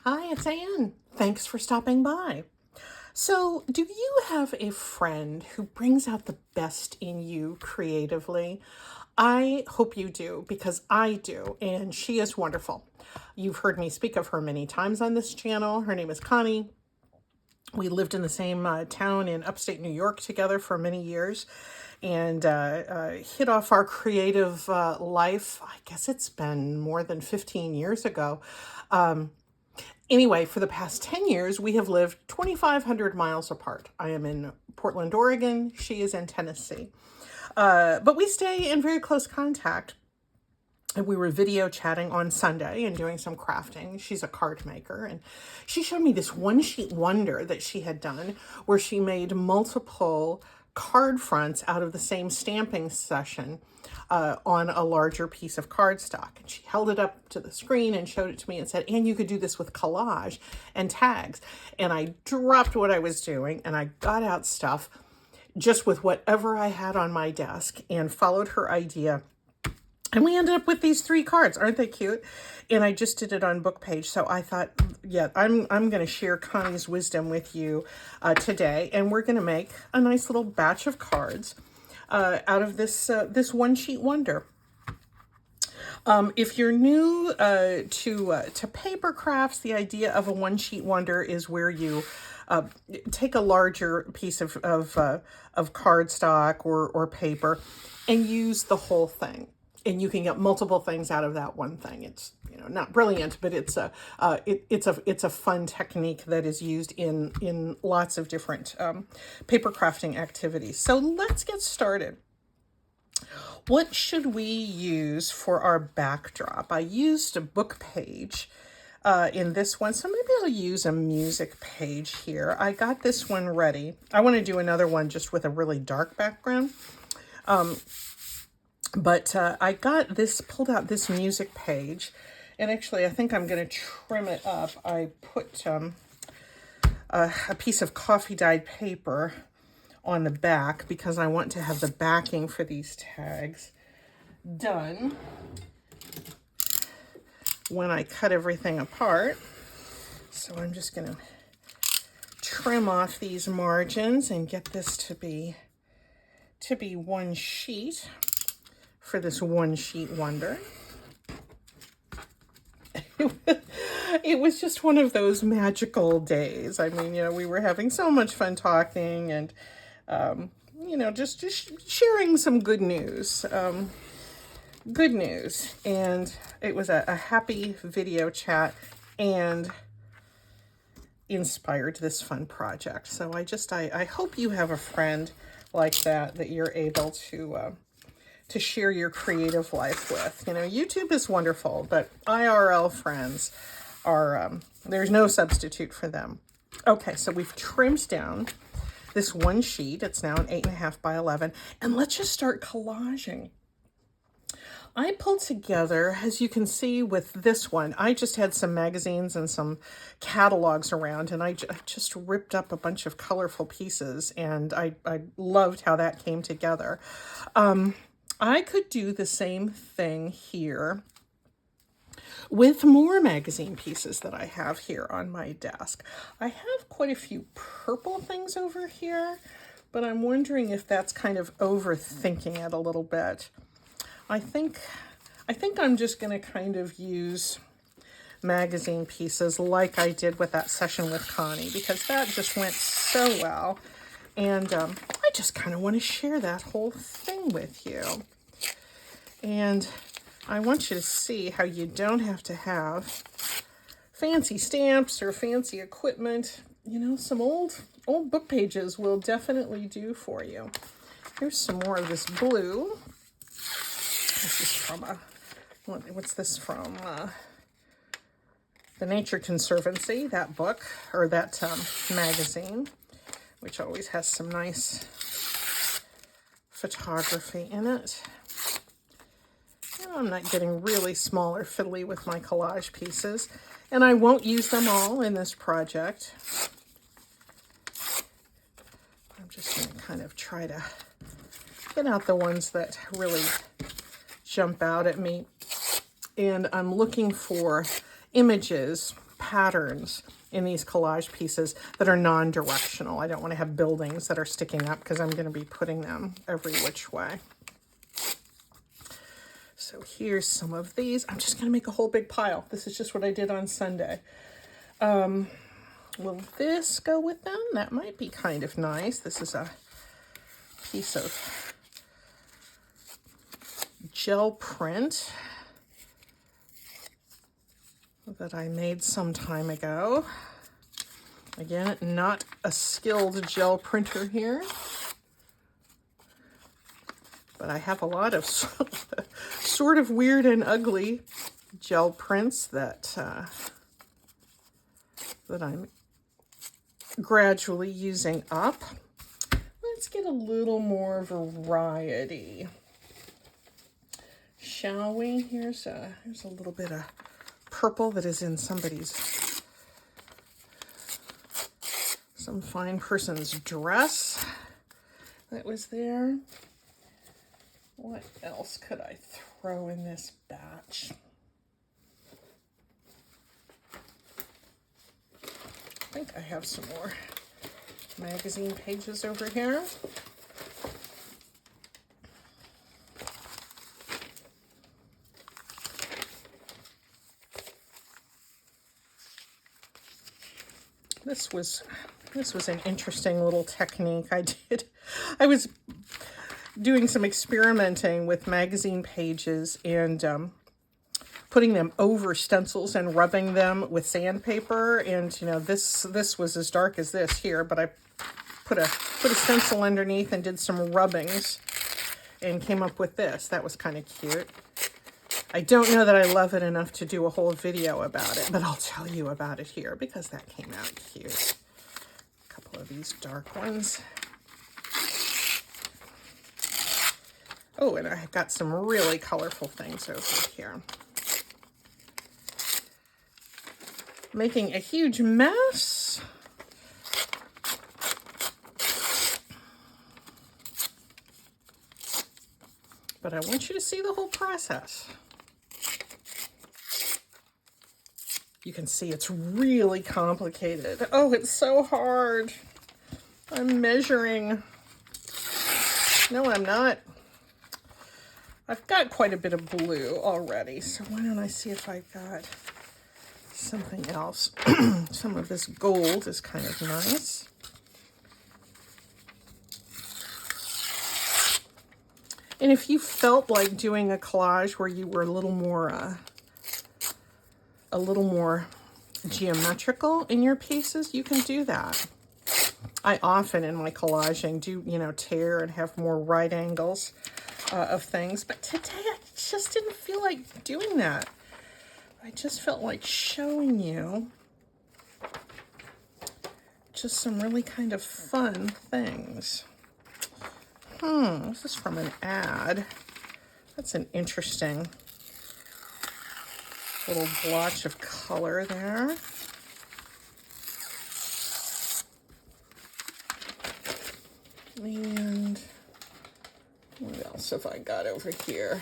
Hi, it's Anne. Thanks for stopping by. So, do you have a friend who brings out the best in you creatively? I hope you do because I do, and she is wonderful. You've heard me speak of her many times on this channel. Her name is Connie. We lived in the same town in upstate New York together for many years and hit off our creative life. I guess it's been more than 15 years ago. Anyway, for the past 10 years, we have lived 2,500 miles apart. I am in Portland, Oregon. She is in Tennessee. But we stay in very close contact. And we were video chatting on Sunday and doing some crafting. She's a card maker. And she showed me this one sheet wonder that she had done where she made multiple card fronts out of the same stamping session on a larger piece of cardstock. And she held it up to the screen and showed it to me and said, and you could do this with collage and tags. And I dropped what I was doing and I got out stuff just with whatever I had on my desk and followed her idea. And we ended up with these 3 cards. Aren't they cute? And I just did it on book page. So I thought, yeah, I'm going to share Connie's wisdom with you today. And we're going to make a nice little batch of cards out of this one sheet wonder. If you're new to paper crafts, the idea of a one sheet wonder is where you take a larger piece of cardstock or paper and use the whole thing. And you can get multiple things out of that one thing. It's not brilliant, but it's a fun technique that is used in lots of different paper crafting activities. So let's get started. What should we use for our backdrop? I used a book page in this one, so maybe I'll use a music page here. I got this one ready. I want to do another one just with a really dark background. But I got this, pulled out this music page, and actually I think I'm going to trim it up. I put a piece of coffee dyed paper on the back because I want to have the backing for these tags done when I cut everything apart. So I'm just going to trim off these margins and get this to be one sheet. For this one sheet wonder. It was just one of those magical days. I mean, we were having so much fun talking and, just sharing some good news. Good news. And it was a happy video chat and inspired this fun project. So I hope you have a friend like that you're able to share your creative life with. YouTube is wonderful, but IRL friends are, there's no substitute for them. Okay, so we've trimmed down this one sheet. It's now an 8.5 by 11, and let's just start collaging. I pulled together, as you can see with this one, I just had some magazines and some catalogs around, and I just ripped up a bunch of colorful pieces, and I loved how that came together. I could do the same thing here with more magazine pieces that I have here on my desk. I have quite a few purple things over here, but I'm wondering if that's kind of overthinking it a little bit. I think I'm just going to kind of use magazine pieces like I did with that session with Connie, because that just went so well. And I just kind of want to share that whole thing with you. And I want you to see how you don't have to have fancy stamps or fancy equipment. Some old book pages will definitely do for you. Here's some more of this blue. This is from what's this from? The Nature Conservancy, that book, or that magazine, which always has some nice photography in it. I'm not getting really small or fiddly with my collage pieces, and I won't use them all in this project. I'm just going to kind of try to get out the ones that really jump out at me. And I'm looking for images patterns in these collage pieces that are non-directional. I don't want to have buildings that are sticking up because I'm going to be putting them every which way. So here's some of these. I'm just going to make a whole big pile. This is just what I did on Sunday. Will this go with them? That might be kind of nice. This is a piece of gel print that I made some time ago. Again, not a skilled gel printer here, but I have a lot of sort of weird and ugly gel prints that that I'm gradually using up. Let's get a little more variety, shall we? Here's a little bit of purple that is in some fine person's dress that was there. What else could I throw in this batch? I think I have some more magazine pages over here. This was an interesting little technique I did. I was doing some experimenting with magazine pages and putting them over stencils and rubbing them with sandpaper. And you know, this was as dark as this here, but I put a stencil underneath and did some rubbings and came up with this. That was kind of cute. I don't know that I love it enough to do a whole video about it, but I'll tell you about it here because that came out cute. A couple of these dark ones. Oh, and I got some really colorful things over here. Making a huge mess. But I want you to see the whole process. You can see it's really complicated. Oh, it's so hard. I'm measuring. No, I'm not. I've got quite a bit of blue already, so why don't I see if I've got something else. Some of this gold is kind of nice. And if you felt like doing a collage where you were a little more geometrical in your pieces, you can do that. I often in my collaging do, you know, tear and have more right angles of things, but today I just didn't feel like doing that. I just felt like showing you just some really kind of fun things. This is from an ad. That's an interesting little blotch of color there. And what else have I got over here?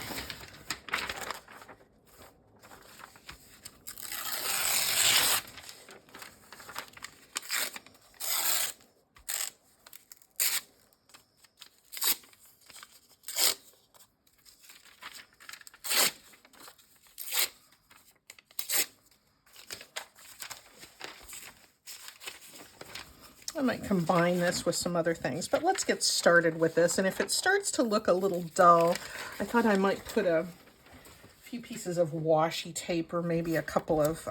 I might combine this with some other things, but let's get started with this. And if it starts to look a little dull, I thought I might put a few pieces of washi tape or maybe a couple of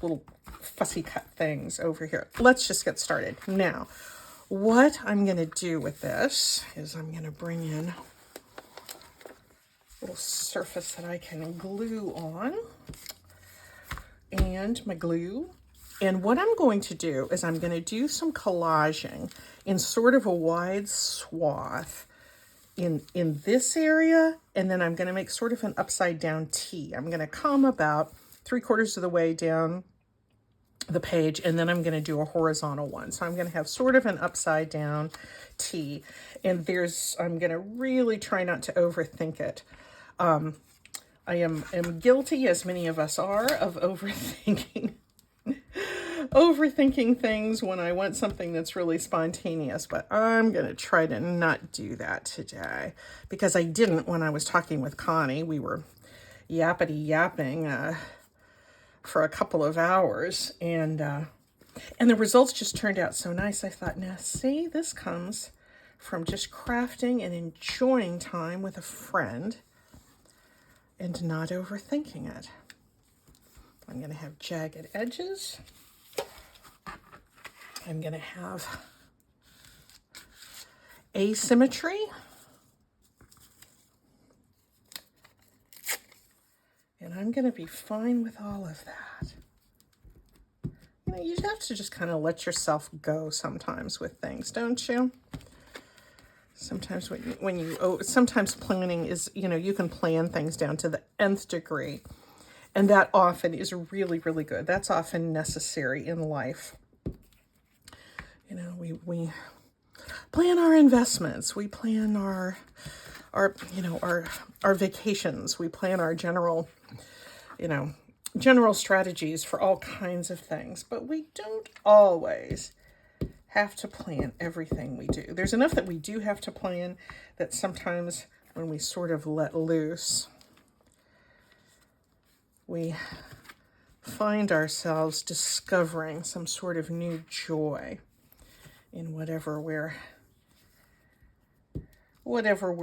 little fussy cut things over here. Let's just get started. Now, what I'm going to do with this is I'm going to bring in a little surface that I can glue on. And my glue. And what I'm going to do is I'm going to do some collaging in sort of a wide swath in this area, and then I'm going to make sort of an upside down T. I'm going to come about 3/4 of the way down the page, and then I'm going to do a horizontal one. So I'm going to have sort of an upside down T, and I'm going to really try not to overthink it. am guilty, as many of us are, of overthinking things when I want something that's really spontaneous, but I'm going to try to not do that today, because I didn't when I was talking with Connie. We were yapping for a couple of hours, and the results just turned out so nice. I thought, now see, this comes from just crafting and enjoying time with a friend and not overthinking it. I'm going to have jagged edges. I'm going to have asymmetry. And I'm going to be fine with all of that. You know, you have to just kind of let yourself go sometimes with things, don't you? Sometimes sometimes planning is, you know, you can plan things down to the nth degree. And that often is really, really good. That's often necessary in life. You know, we plan our investments. We plan our vacations. We plan our general strategies for all kinds of things. But we don't always have to plan everything we do. There's enough that we do have to plan that sometimes when we sort of let loose, we find ourselves discovering some sort of new joy in whatever we're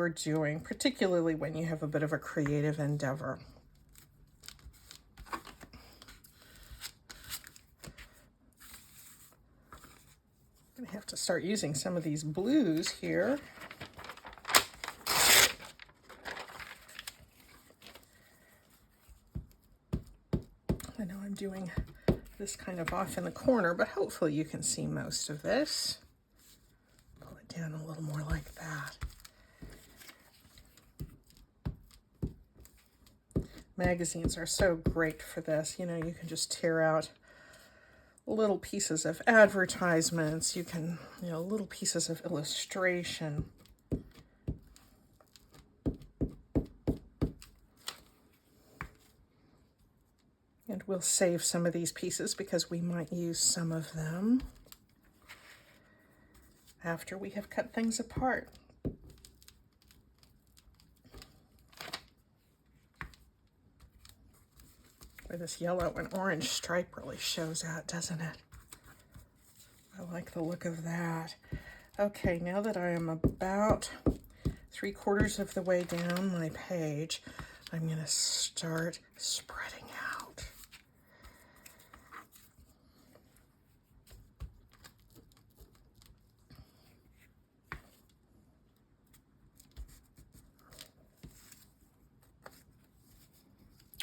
doing, particularly when you have a bit of a creative endeavor. I'm gonna have to start using some of these blues here. I know I'm doing this kind of off in the corner, but hopefully you can see most of this. Pull it down a little more like that. Magazines are so great for this. You know, you can just tear out little pieces of advertisements. You can, little pieces of illustration. And we'll save some of these pieces because we might use some of them after we have cut things apart. Where this yellow and orange stripe really shows out, doesn't it? I like the look of that. Okay, now that I am about 3/4 of the way down my page, I'm going to start spreading out.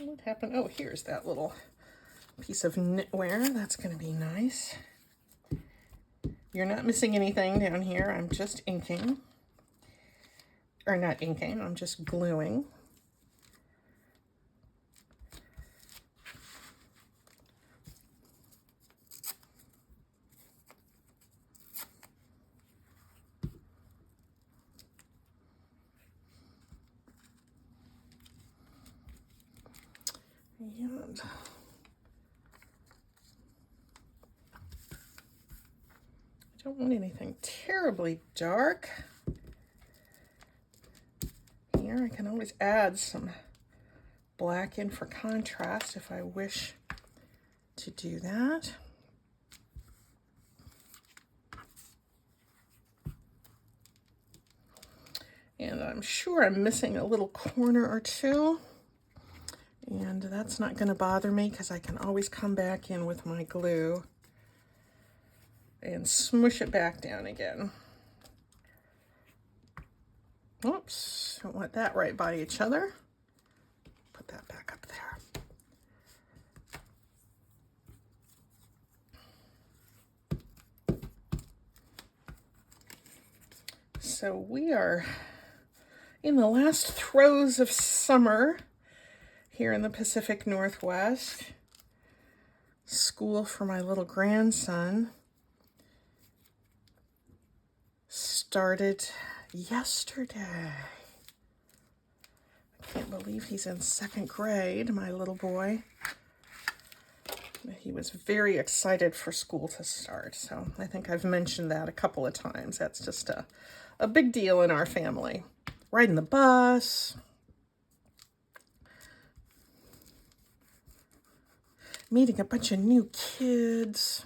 What happened? Oh, here's that little piece of knitwear. That's going to be nice. You're not missing anything down here. I'm just inking. Or not inking, I'm just gluing. And I don't want anything terribly dark. Here I can always add some black in for contrast if I wish to do that. And I'm sure I'm missing a little corner or two. And that's not going to bother me because I can always come back in with my glue and smush it back down again. Oops, don't want that right by each other. Put that back up there. So we are in the last throes of summer here in the Pacific Northwest. School for my little grandson started yesterday. I Can't believe he's in 2nd grade, my little boy. He was very excited for school to start, so I think I've mentioned that a couple of times. That's just a big deal in our family. Riding the bus, meeting a bunch of new kids.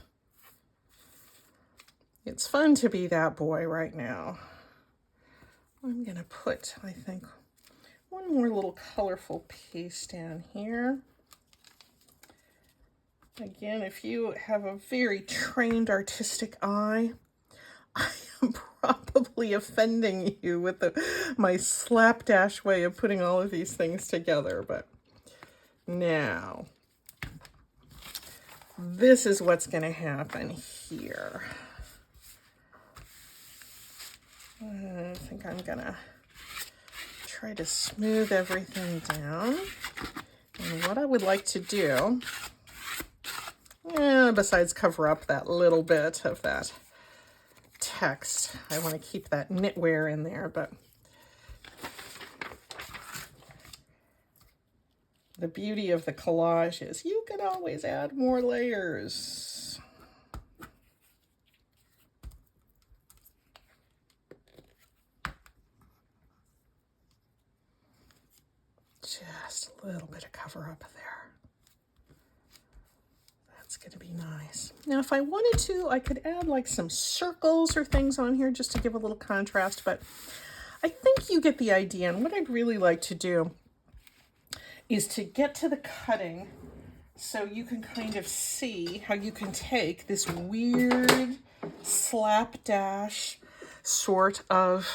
It's fun to be that boy right now. I'm gonna put, I think, one more little colorful piece down here. Again, if you have a very trained artistic eye, I am probably offending you with my slapdash way of putting all of these things together. But now, this is what's going to happen here. I think I'm going to try to smooth everything down. And what I would like to do, besides cover up that little bit of that text, I want to keep that knitwear in there, but the beauty of the collage is you can always add more layers. Just a little bit of cover up there. It's going to be nice. Now, if I wanted to, I could add like some circles or things on here just to give a little contrast, but I think you get the idea. And what I'd really like to do is to get to the cutting so you can kind of see how you can take this weird slapdash sort of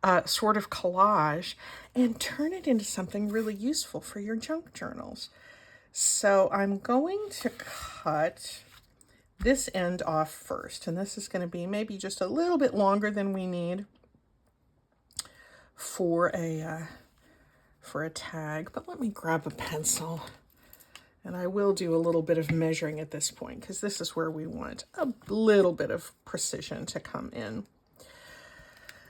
collage and turn it into something really useful for your junk journals. So I'm going to cut this end off first, and this is going to be maybe just a little bit longer than we need for a tag. But let me grab a pencil, and I will do a little bit of measuring at this point because this is where we want a little bit of precision to come in.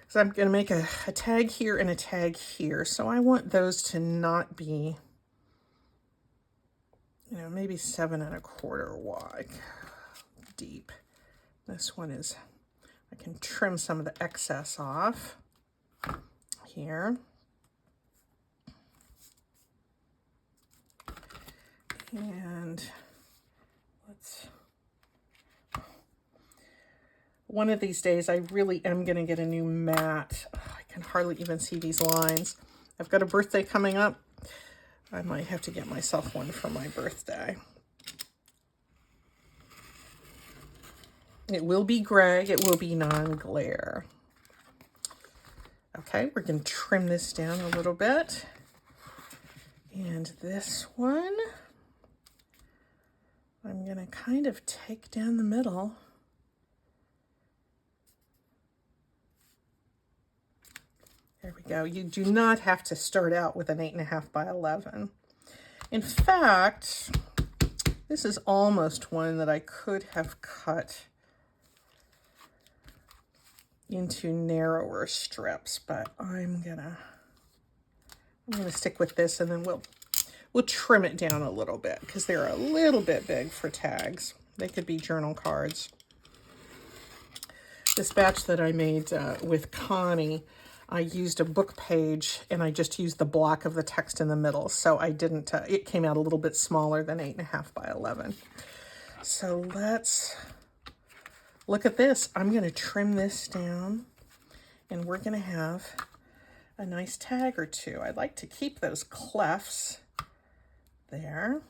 So I'm going to make a tag here and a tag here. So I want those to not be, maybe 7 1/4 wide deep. This one is, I can trim some of the excess off here. And one of these days, I really am going to get a new mat. Oh, I can hardly even see these lines. I've got a birthday coming up. I might have to get myself one for my birthday. It will be gray. It will be non-glare. Okay, we're going to trim this down a little bit. And this one, I'm going to kind of take down the middle. There we go. You do not have to start out with an 8.5 by 11. In fact, this is almost one that I could have cut into narrower strips, but I'm gonna stick with this, and then we'll trim it down a little bit because they're a little bit big for tags. They could be journal cards. This batch that I made with Connie, I used a book page and I just used the block of the text in the middle. So I didn't, it came out a little bit smaller than 8.5 by 11. So let's look at this. I'm going to trim this down and we're going to have a nice tag or two. I'd like to keep those clefts there.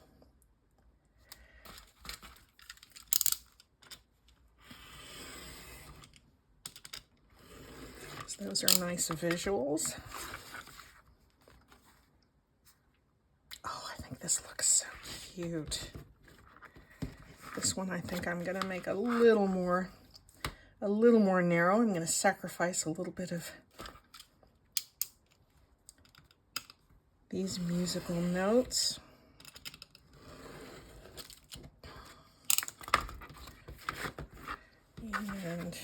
Those are nice visuals. Oh, I think this looks so cute. This one I think I'm going to make a little more narrow. I'm going to sacrifice a little bit of these musical notes. And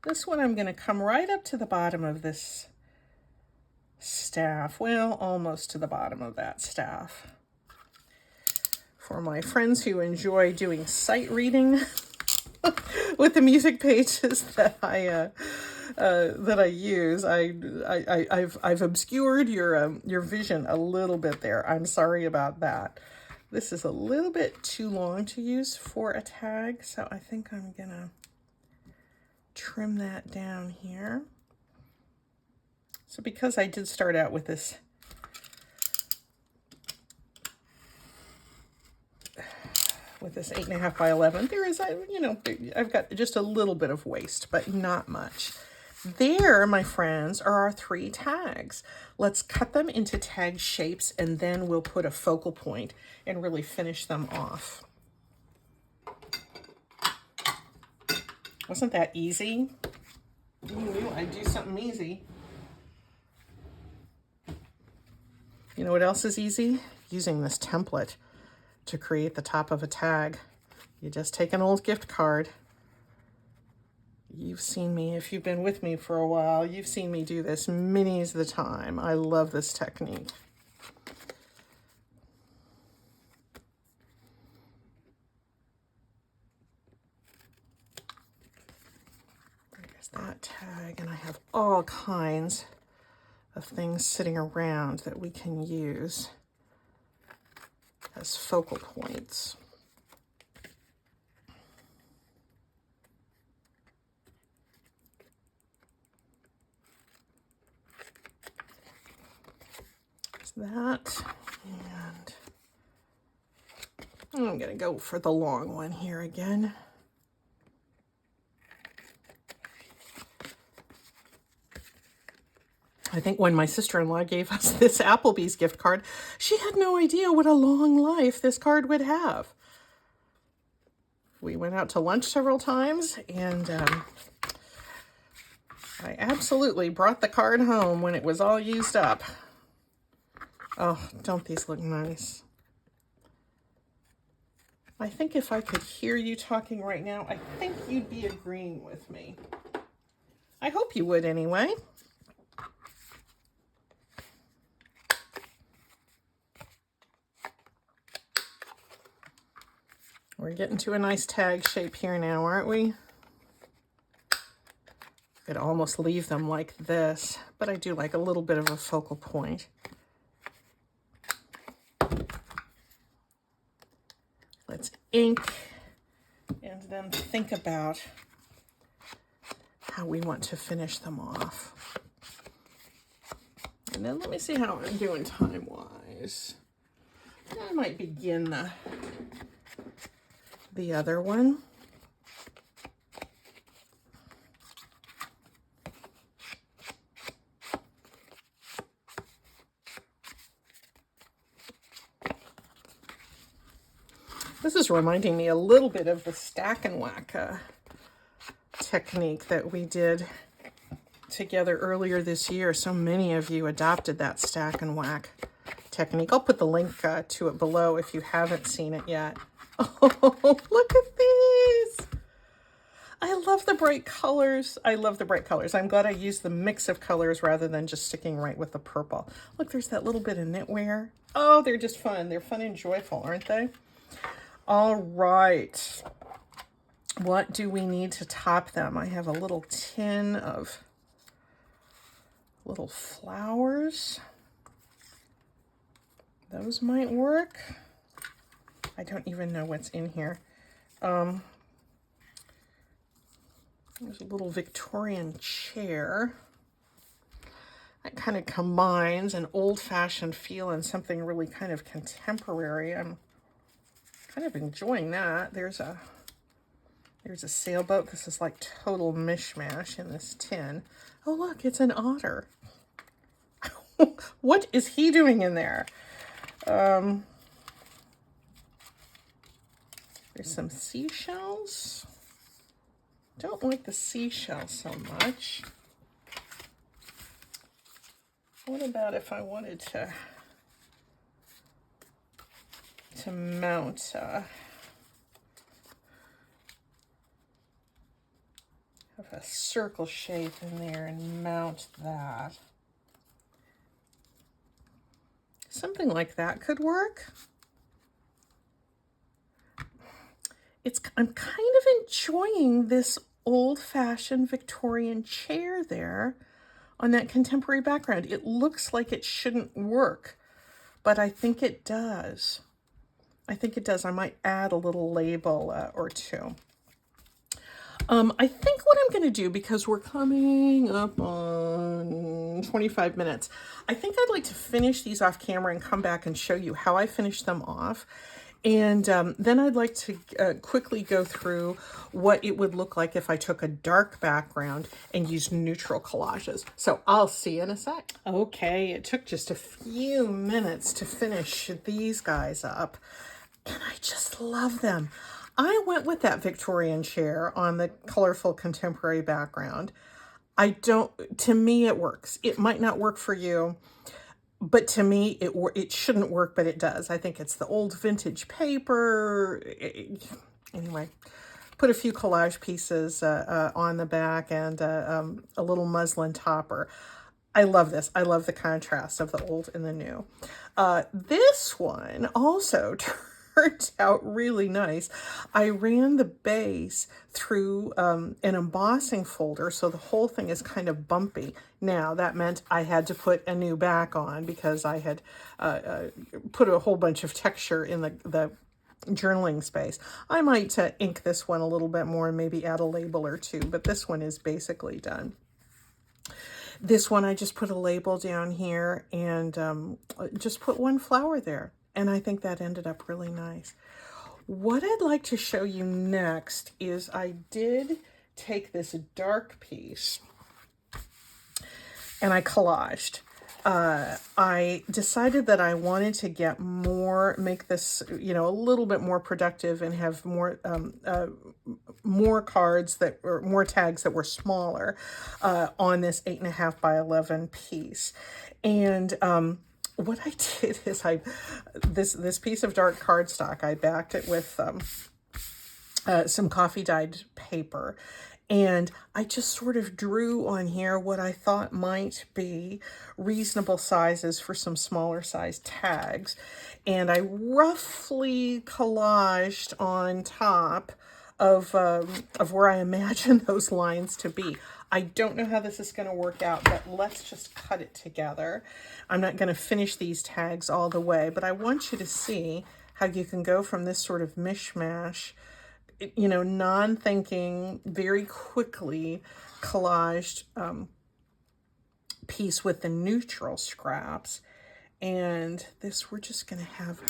this one I'm going to come right up to the bottom of this staff. Well, almost to the bottom of that staff. For my friends who enjoy doing sight reading with the music pages that I use, I've obscured your vision a little bit there. I'm sorry about that. This is a little bit too long to use for a tag, so I think I'm gonna trim that down here. So because I did start out with this with this 8.5 by 11, there is, you know, I've got just a little bit of waste, but not much. There, my friends, are our 3 tags. Let's cut them into tag shapes, and then we'll put a focal point and really finish them off. Wasn't that easy? You knew I'd do something easy. You know what else is easy? Using this template to create the top of a tag. You just take an old gift card. You've seen me, if you've been with me for a while, you've seen me do this many's the time. I love this technique. There's that tag, and I have all kinds of things sitting around that we can use as focal points. That, and I'm gonna go for the long one here again. I think when my sister-in-law gave us this Applebee's gift card, she had no idea what a long life this card would have. We went out to lunch several times, and I absolutely brought the card home when it was all used up. Oh, don't these look nice? I think if I could hear you talking right now, I think you'd be agreeing with me. I hope you would anyway. We're getting to a nice tag shape here now, aren't we? Could almost leave them like this, but I do like a little bit of a focal point. Let's ink and then think about how we want to finish them off. And then let me see how I'm doing time-wise. I might begin the other one. This is reminding me a little bit of the stack and whack technique that we did together earlier this year. So many of you adopted that stack and whack technique. I'll put the link to it below if you haven't seen it yet. Oh, look at these. I love the bright colors. I love the bright colors. I'm glad I used the mix of colors rather than just sticking right with the purple. Look, there's that little bit of knitwear. Oh, they're just fun. They're fun and joyful, aren't they? All right. What do we need to top them? I have a little tin of little flowers. Those might work. I don't even know what's in here. There's a little Victorian chair. That kind of combines an old-fashioned feel and something really kind of contemporary. I'm kind of enjoying that. There's a sailboat. This is like total mishmash in this tin. Oh, look, it's an otter. What is he doing in there? There's some seashells. Don't like the seashells so much. What about if I wanted to mount have a circle shape in there and mount that. Something like that could work. I'm kind of enjoying this old-fashioned Victorian chair there on that contemporary background. It looks like it shouldn't work, but I think it does. I think it does. I might add a little label or two. I think what I'm going to do, because we're coming up on 25 minutes, I think I'd like to finish these off camera and come back and show you how I finish them off. And then I'd like to quickly go through what it would look like if I took a dark background and used neutral collages. So I'll see you in a sec. Okay, it took just a few minutes to finish these guys up, and I just love them. I went with that Victorian chair on the colorful contemporary background. To me, it works. It might not work for you, but to me, it shouldn't work, but it does. I think it's the old vintage paper. Anyway, put a few collage pieces on the back and a little muslin topper. I love this. I love the contrast of the old and the new. This one also turned out really nice. I ran the base through an embossing folder, so the whole thing is kind of bumpy. Now, that meant I had to put a new back on because I had put a whole bunch of texture in the journaling space. I might ink this one a little bit more and maybe add a label or two, but this one is basically done. This one, I just put a label down here and just put one flower there. And I think that ended up really nice. What I'd like to show you next is I did take this dark piece and I collaged. I decided that I wanted to get make this, a little bit more productive and have more cards or more tags that were smaller on this 8.5 by 11 piece. And what I did is this piece of dark cardstock, I backed it with some coffee dyed paper. And I just sort of drew on here what I thought might be reasonable sizes for some smaller size tags. And I roughly collaged on top of where I imagine those lines to be. I don't know how this is going to work out, but let's just cut it together. I'm not going to finish these tags all the way, but I want you to see how you can go from this sort of mishmash, non-thinking, very quickly collaged piece with the neutral scraps. And this, we're just going to have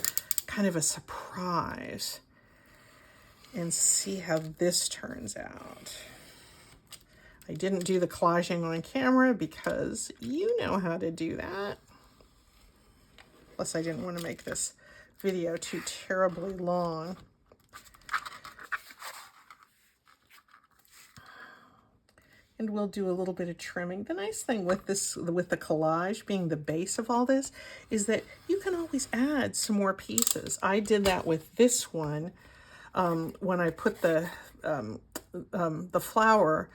kind of a surprise and see how this turns out. I didn't do the collaging on camera because you know how to do that. Plus, I didn't want to make this video too terribly long. And we'll do a little bit of trimming. The nice thing with the collage being the base of all this, is that you can always add some more pieces. I did that with this one when I put the flower,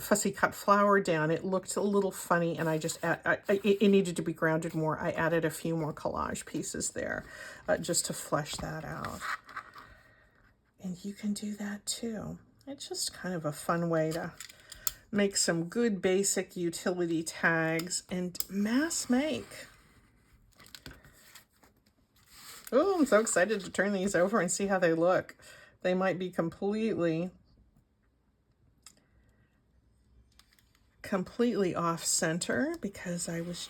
fussy cut flower down. It looked a little funny, and it needed to be grounded more. I added a few more collage pieces there just to flesh that out. And you can do that too. It's just kind of a fun way to make some good basic utility tags and mass make. Oh, I'm so excited to turn these over and see how they look. They might be completely off center because I was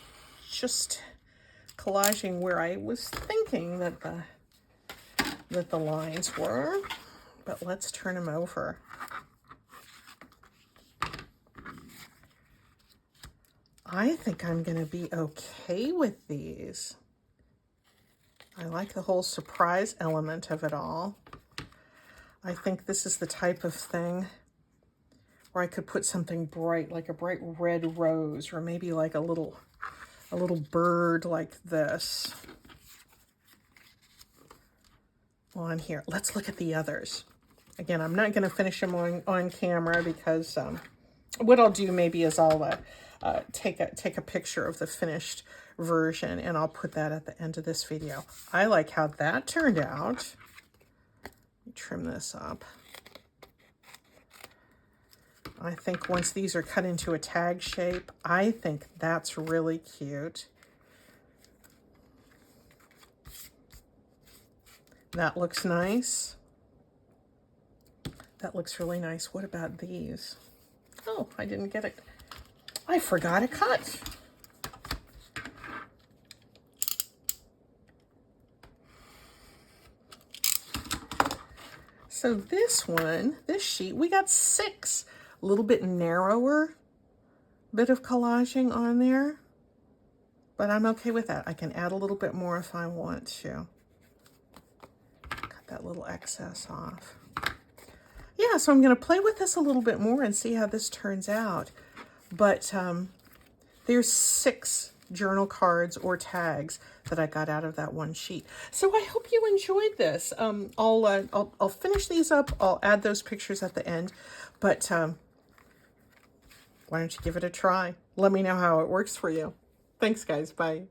just collaging where I was thinking that the lines were. But let's turn them over. I think I'm going to be okay with these. I like the whole surprise element of it all. I think this is the type of thing where I could put something bright, like a bright red rose, or maybe like a little bird like this on here. Let's look at the others. Again, I'm not going to finish them on camera because what I'll do maybe is I'll take a picture of the finished version, and I'll put that at the end of this video. I like how that turned out. Let me trim this up. I think once these are cut into a tag shape, I think that's really cute. That looks nice. That looks really nice. What about these? Oh, I didn't get it. I forgot a cut. So this one, this sheet, we got 6. A little bit narrower bit of collaging on there, but I'm okay with that. I can add a little bit more if I want to. Cut that little excess off. Yeah, so I'm going to play with this a little bit more and see how this turns out. But there's 6 journal cards or tags that I got out of that one sheet. So I hope you enjoyed this. I'll finish these up. I'll add those pictures at the end. But why don't you give it a try? Let me know how it works for you. Thanks, guys. Bye.